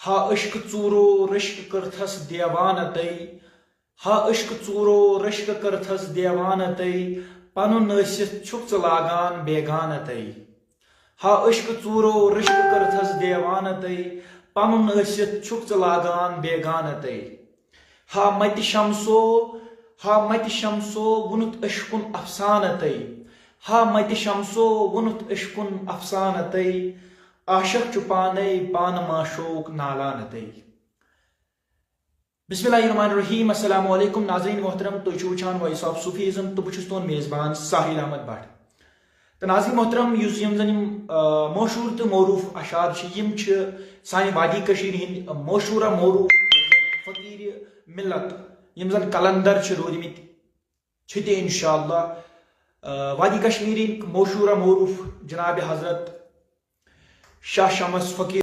हा इश्क चूरो रिश्क करथस देवान तई हा इश्क चूरो रिश्क करथस देवान तई पनुन नसित छुक लागान बेगान तई हा इश्क चूरो रिश्क करथस देवान तई पनुन नसित छुक लागान बेगान तई हा मत शमसो वुनुत इश्कुन अफसान तई हा मत शमसो वुनुत इश्कुन अफसान तई आशक चुपाने पान माशोक नालान तई। बिस्मिल्लाहिर्रहमानिर्रहीम। अस्सलाम वालेकुम नाज़रीन मोहतरम, तो वुचान वॉइस ऑफ सूफीज़म, तो बहुत तुन मेज़बान साहिल अहमद भट्ट। तो नाज़रीन मोहतरम, यम जन मशहूर तो मौरूफ अशार सानि वादी कशीर हिंद मशहूर मौरूफ फकीर मिल्लत यम जन कलंदर रोदमित इंशाअल्लाह वादी कश्मीर मशहूर मौरूफ जनाब हजरत शाह शमस फकीर